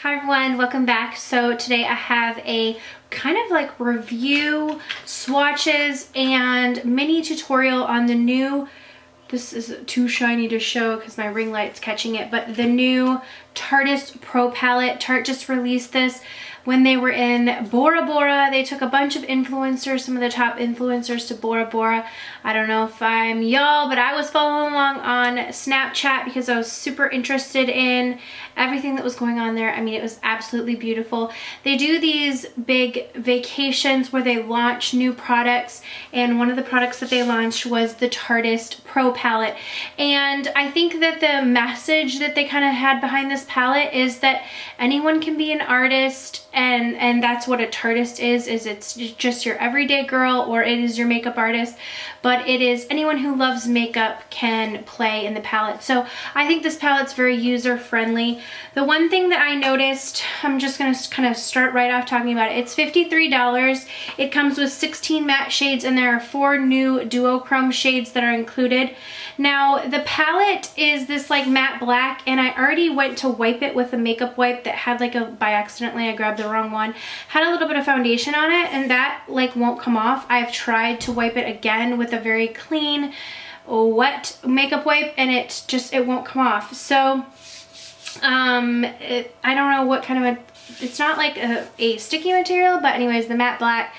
Hi everyone, welcome back. So today I have a kind of like review, swatches, and mini tutorial on the new, this is too shiny to show because my ring light's catching it, but the new Tarteist Pro Palette. Tarte just released this when they were in Bora Bora. They took a bunch of influencers, some of the top influencers, to Bora Bora. I don't know if I'm y'all, but I was following along on Snapchat because I was super interested in everything that was going on there. I mean, it was absolutely beautiful. They do these big vacations where they launch new products, and one of the products that they launched was the Tarteist Pro Palette. And I think that the message that they kind of had behind this palette is that anyone can be an artist, and that's what a Tarteist is it's just your everyday girl, or it is your makeup artist, but it is anyone who loves makeup can play in the palette. So I think this palette's very user friendly. The one thing that I noticed, I'm just gonna kind of start right off talking about it. It's $53. It comes with 16 matte shades, and there are 4 new Duochrome shades that are included. Now the palette is this like matte black, and I already went to wipe it with a makeup wipe that had like by accidentally I grabbed the wrong one, had a little bit of foundation on it, and that like won't come off. I've tried to wipe it again with a very clean wet makeup wipe, and it won't come off. So I don't know what kind of it's not like a sticky material, but anyways, the matte black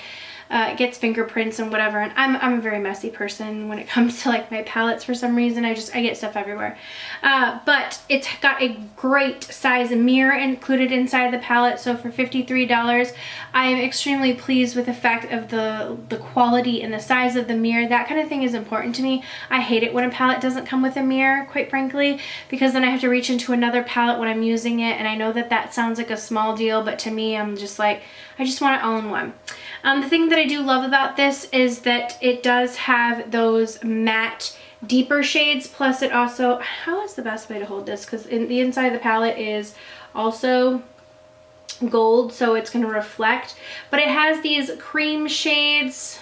it gets fingerprints and whatever, and I'm a very messy person when it comes to like my palettes for some reason. I get stuff everywhere. But it's got a great size mirror included inside the palette, so for $53 I am extremely pleased with the fact of the quality and the size of the mirror. That kind of thing is important to me. I hate it when a palette doesn't come with a mirror, quite frankly, because then I have to reach into another palette when I'm using it, and I know that that sounds like a small deal, but to me, I'm just like, I just want it all in one. The thing that I do love about this is that it does have those matte deeper shades, plus it also, how is the best way to hold this, because the inside of the palette is also gold, so it's going to reflect, but it has these cream shades.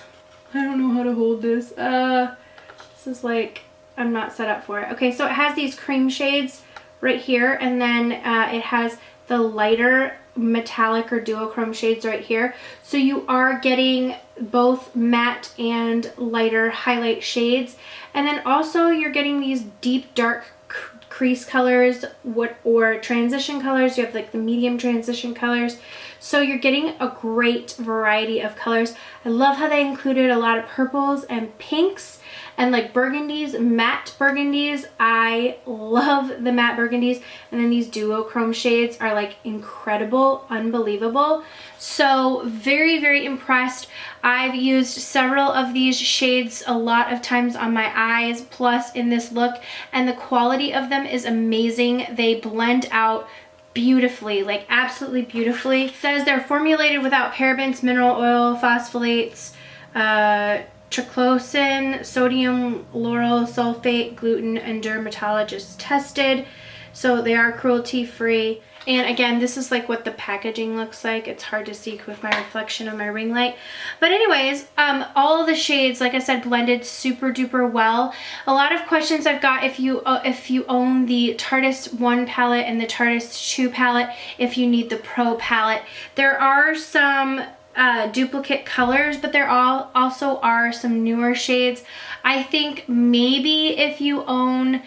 I don't know how to hold this. This is like, I'm not set up for it. Okay, so it has these cream shades right here, and then it has the lighter metallic or duochrome shades right here. So you are getting both matte and lighter highlight shades, and then also you're getting these deep dark crease colors or transition colors. You have like the medium transition colors, so you're getting a great variety of colors. I love how they included a lot of purples and pinks and like burgundies, matte burgundies. I love the matte burgundies, and then these duochrome shades are like incredible, unbelievable. So very, very impressed. I've used several of these shades a lot of times on my eyes, plus in this look, and the quality of them is amazing. They blend out beautifully, like absolutely beautifully. It says they're formulated without parabens, mineral oil, phospholates, triclosan, sodium lauryl sulfate, gluten, and dermatologist tested, so they are cruelty free. And again, this is like what the packaging looks like. It's hard to see with my reflection of my ring light, but anyways, all of the shades, like I said, blended super duper well. A lot of questions I've got if you own the Tarteist 1 palette and the Tarteist 2 palette, if you need the Pro palette. There are some duplicate colors, but there also are some newer shades. I think maybe if you own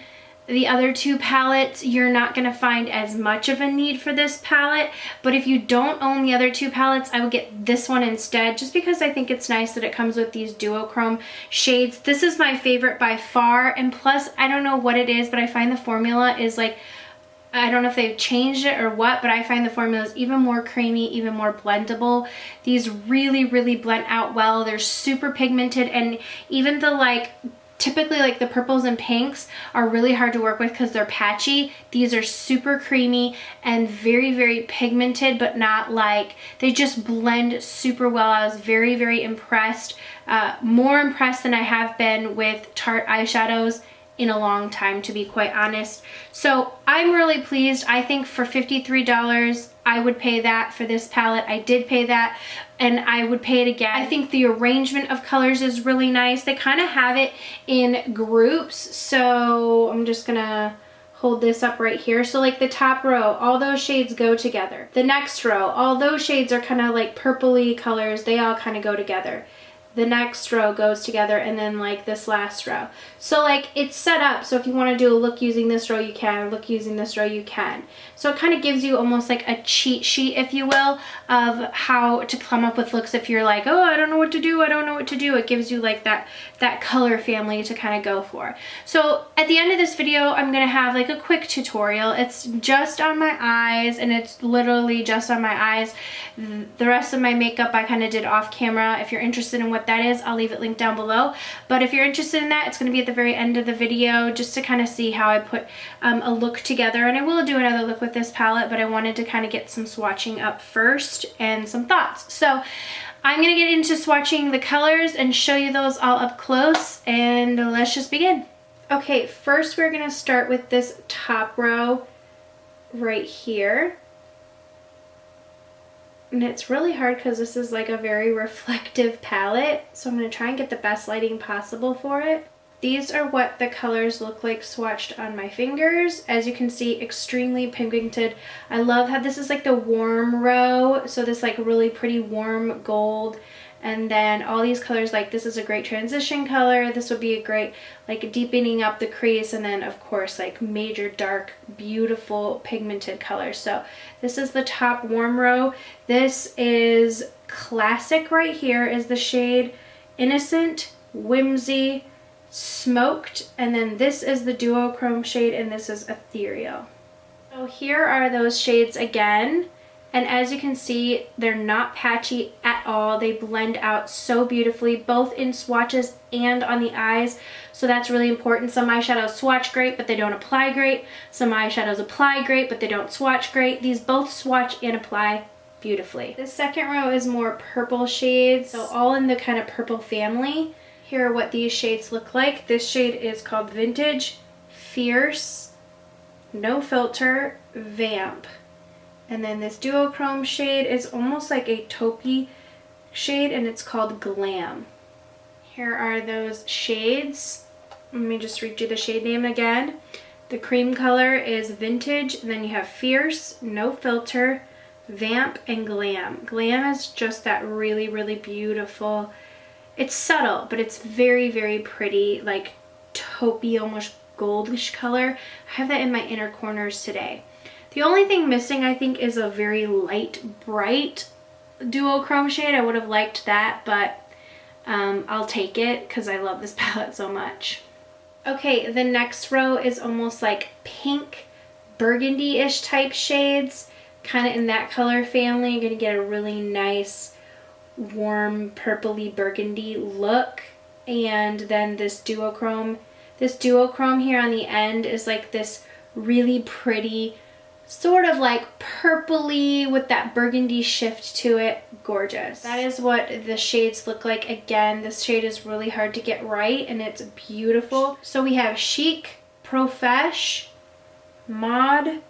the other 2 palettes, you're not going to find as much of a need for this palette, but if you don't own the other 2 palettes, I would get this one instead, just because I think it's nice that it comes with these duochrome shades. This is my favorite by far, and plus, I don't know what it is, but I find the formula is like, I don't know if they've changed it or what, but I find the formula is even more creamy, even more blendable. These really, really blend out well. They're super pigmented, and even the like, typically like the purples and pinks are really hard to work with because they're patchy. These are super creamy and very, very pigmented, but not like, they just blend super well. I was very, very impressed. More impressed than I have been with Tarte eyeshadows in a long time, to be quite honest. So I'm really pleased. I think for $53 I would pay that for this palette. I did pay that, and I would pay it again. I think the arrangement of colors is really nice. They kind of have it in groups, so I'm just gonna hold this up right here. So like the top row, all those shades go together. The next row, all those shades are kind of like purpley colors. They all kind of go together. The next row goes together, and then like this last row. So like it's set up so if you want to do a look using this row you can, look using this row you can. So it kind of gives you almost like a cheat sheet, if you will, of how to come up with looks if you're like, oh, I don't know what to do, I don't know what to do. It gives you like that color family to kind of go for. So at the end of this video I'm gonna have like a quick tutorial. It's just on my eyes, and it's literally just on my eyes. The rest of my makeup I kind of did off camera. If you're interested in what that is, I'll leave it linked down below. But if you're interested in that, it's going to be at the very end of the video, just to kind of see how I put a look together. And I will do another look with this palette, but I wanted to kind of get some swatching up first and some thoughts. So I'm going to get into swatching the colors and show you those all up close, and let's just begin. Okay, first we're going to start with this top row right here. And it's really hard because this is like a very reflective palette, so I'm going to try and get the best lighting possible for it. These are what the colors look like swatched on my fingers. As you can see, extremely pigmented. I love how this is like the warm row, so this like really pretty warm gold. And then all these colors, like this is a great transition color. This would be a great like deepening up the crease, and then of course like major dark, beautiful pigmented colors. So this is the top warm row. This is classic right here is the shade Innocent, Whimsy, Smoked, and then this is the Duochrome shade, and this is Ethereal. So here are those shades again. And as you can see, they're not patchy at all. They blend out so beautifully, both in swatches and on the eyes. So that's really important. Some eyeshadows swatch great, but they don't apply great. Some eyeshadows apply great, but they don't swatch great. These both swatch and apply beautifully. The second row is more purple shades, so all in the kind of purple family. Here are what these shades look like. This shade is called Vintage, Fierce, No Filter, Vamp. And then this Duochrome shade is almost like a taupey shade, and it's called Glam. Here are those shades. Let me just read you the shade name again. The cream color is Vintage, and then you have Fierce, No Filter, Vamp, and Glam. Glam is just that really, really beautiful. It's subtle, but it's very, very pretty, like taupey, almost goldish color. I have that in my inner corners today. The only thing missing, I think, is a very light, bright Duochrome shade. I would have liked that, but I'll take it because I love this palette so much. Okay, the next row is almost like pink, burgundy-ish type shades, kind of in that color family. You're going to get a really nice, warm, purpley burgundy look. And then this Duochrome here on the end is like this really pretty, sort of like purpley with that burgundy shift to it. Gorgeous. That is what the shades look like. Again, this shade is really hard to get right, and it's beautiful. So we have Chic, Profesh, Mod,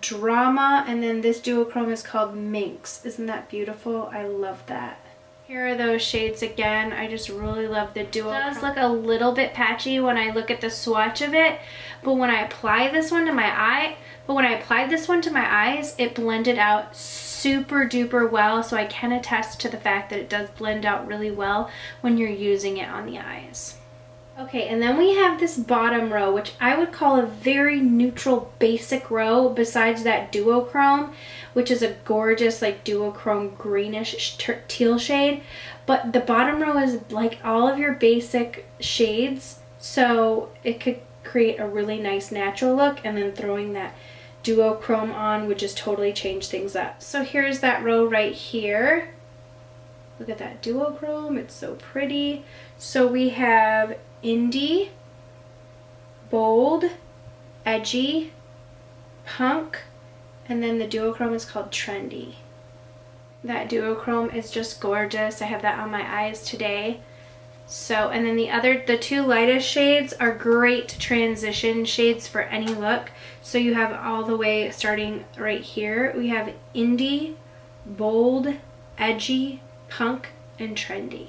Drama, and then this Duochrome is called Minx. Isn't that beautiful? I love that. Here are those shades again. I just really love the Duochrome. It does look a little bit patchy when I look at the swatch of it, but when I apply this one to my eye, it blended out super duper well, so I can attest to the fact that it does blend out really well when you're using it on the eyes. Okay, and then we have this bottom row, which I would call a very neutral basic row besides that Duochrome, which is a gorgeous like Duochrome greenish teal shade. But the bottom row is like all of your basic shades, so it could create a really nice natural look, and then throwing that Duochrome on would just totally change things up. So here's that row right here. Look at that Duochrome, it's so pretty. So we have Indie, Bold, Edgy, Punk, and then the Duochrome is called Trendy. That Duochrome is just gorgeous. I have that on my eyes today. So, and then the two lightest shades are great transition shades for any look. So you have all the way starting right here. We have Indie, Bold, Edgy, Punk, and Trendy.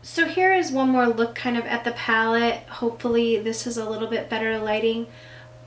So here is one more look kind of at the palette. Hopefully this is a little bit better lighting.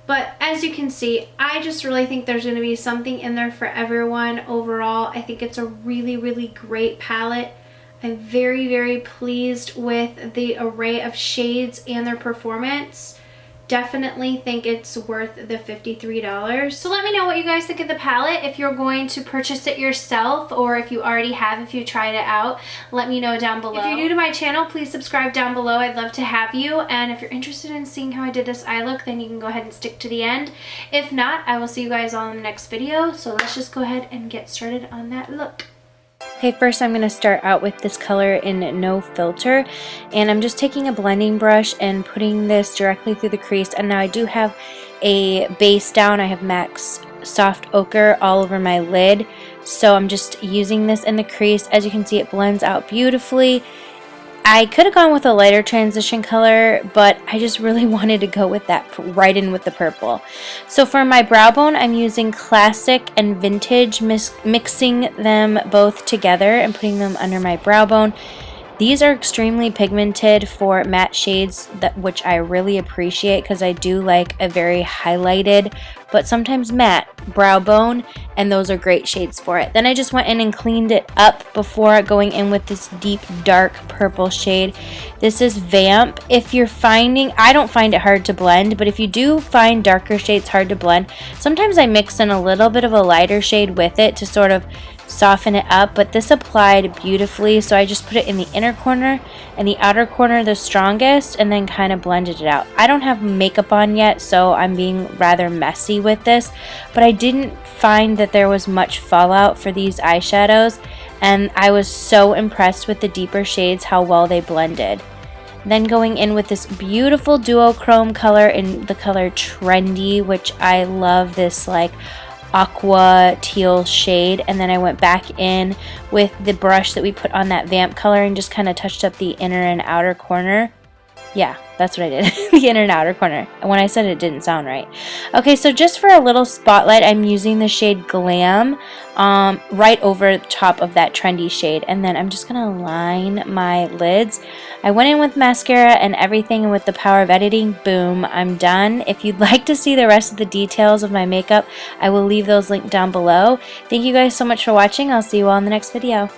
But as you can see, I just really think there's going to be something in there for everyone overall. I think it's a really, really great palette. I'm very, very pleased with the array of shades and their performance. Definitely think it's worth the $53. So let me know what you guys think of the palette. If you're going to purchase it yourself, or if you already have, if you tried it out, let me know down below. If you're new to my channel, please subscribe down below. I'd love to have you. And if you're interested in seeing how I did this eye look, then you can go ahead and stick to the end. If not, I will see you guys all in the next video. So let's just go ahead and get started on that look. Okay, first I'm going to start out with this color in No Filter, and I'm just taking a blending brush and putting this directly through the crease. And now I do have a base down. I have MAC's Soft Ochre all over my lid, so I'm just using this in the crease. As you can see, it blends out beautifully. I could have gone with a lighter transition color, but I just really wanted to go with that right in with the purple. So for my brow bone, I'm using Classic and Vintage, mixing them both together and putting them under my brow bone. These are extremely pigmented for matte shades, which I really appreciate because I do like a very highlighted but sometimes matte brow bone, and those are great shades for it. Then I just went in and cleaned it up before going in with this deep dark purple shade. This is Vamp. If you're finding, I don't find it hard to blend, but if you do find darker shades hard to blend, sometimes I mix in a little bit of a lighter shade with it to sort of soften it up, but this applied beautifully, so I just put it in the inner corner and the outer corner the strongest, and then kind of blended it out. I don't have makeup on yet, so I'm being rather messy with this, but I didn't find that there was much fallout for these eyeshadows, and I was so impressed with the deeper shades, how well they blended. Then going in with this beautiful Duochrome color in the color Trendy, which I love this like aqua teal shade, and then I went back in with the brush that we put on that Vamp color and just kind of touched up the inner and outer corner. Yeah, that's what I did. The inner and outer corner. And when I said it didn't sound right. Okay, so just for a little spotlight, I'm using the shade Glam right over the top of that Trendy shade. And then I'm just going to line my lids. I went in with mascara and everything, and with the power of editing, boom, I'm done. If you'd like to see the rest of the details of my makeup, I will leave those linked down below. Thank you guys so much for watching. I'll see you all in the next video.